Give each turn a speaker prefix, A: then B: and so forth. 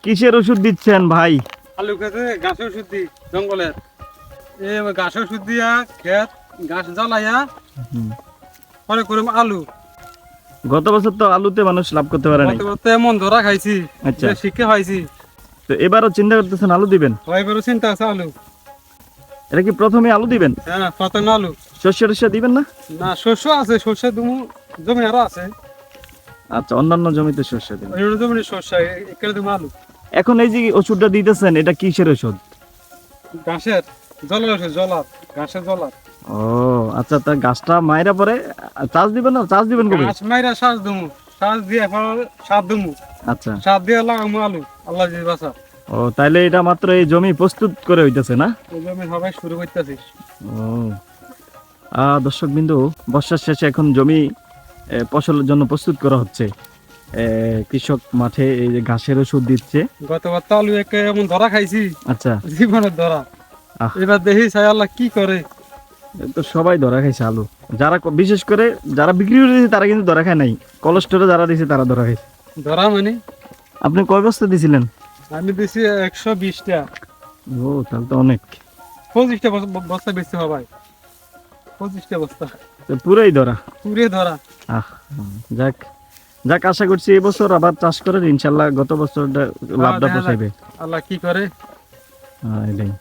A: কিসের ওষুধ দিচ্ছেন ভাই?
B: আলু খেতে ঘাসের ওষুধ দিই জঙ্গলের। এই ঘাসের ওষুধ দিয়া খেত ঘাস জ্বালাইয়া পরে করলাম আলু।
A: গত বছর তো আলুতে মানুষ লাভ করতে পারে নাই।
B: করতে করতে এমন ধরা খাইছি,
A: আচ্ছা।
B: যে শিক্ষা পাইছি।
A: তো এবারও চিন্তা করতেছেন আলু দিবেন?
B: এবারও চিন্তা আছে আলু।
A: এটা কি প্রথমে আলু দিবেন?
B: হ্যাঁ, প্রথমে আলু।
A: শস্য টস্য দিবেন না?
B: না, শস্য আছে, শস্য জমি আরো আছে।
A: আচ্ছা, অন্যান্য জমিতে শস্য দিবেন।
B: ওই জমি শস্য, এখানে তুমি আলু।
A: এখন এই যে ওষুধটা দিতেছেন, এটা কিসের ওষুধ?
B: ঘাসের জলার ওষুধ, জলার ঘাসের জলার।
A: ও আচ্ছা, তা গাছটা মাইরা পরে চাষ দিবেন না? চাষ দিবেন কবে?
B: ঘাস মাইরা শ্বাস দমু, শ্বাস দিয়ে সার দমু,
A: আচ্ছা।
B: সার দিয়ে লাগামু আলু। আল্লাহ যদি বাঁচা।
A: ও তাইলে এটা মাত্র এই জমি প্রস্তুত করে হইতেছে না?
B: ওই জমি সবাই শুরু করতেছি।
A: ও দর্শক বিন্দু, বর্ষার শেষে এখন জমি ফসলের জন্য প্রস্তুত করা হচ্ছে। কৃষক মাঠে এই যে ঘাসের ওষুধ দিচ্ছে।
B: গতবার তো আলু একে এমন ধরা খাইছি,
A: আচ্ছা।
B: জীবনের ধরা।
A: আহ।
B: এবার দেখি সাই আল্লাহ কি করে।
A: এ তো সবাই ধরা খাইছে আলু, যারা বিশেষ করে যারা বিক্রি করে দিয়েছে তারা কিন্তু ধরা খায় নাই। কোলেস্টোরে যারা দিয়েছে তারা ধরা খাইছে।
B: ধরা মানে
A: আপনি কয় বস্তা দিছিলেন?
B: আমি দিছি 120টা।
A: ও তাহলে তো অনেক।
B: 25টা বস্তা বেশি হবে, 25টা বস্তা
A: তো পুরাই ধরা।
B: পুরে ধরা।
A: আহ যাক যাক, আশা করছি এই বছর আবার চাষ করেন ইনশাল্লাহ। গত বছরটা লাভটা
B: দেখা যাক
A: পোষাইবে।
B: আল্লাহ কি করে।
A: এটাই।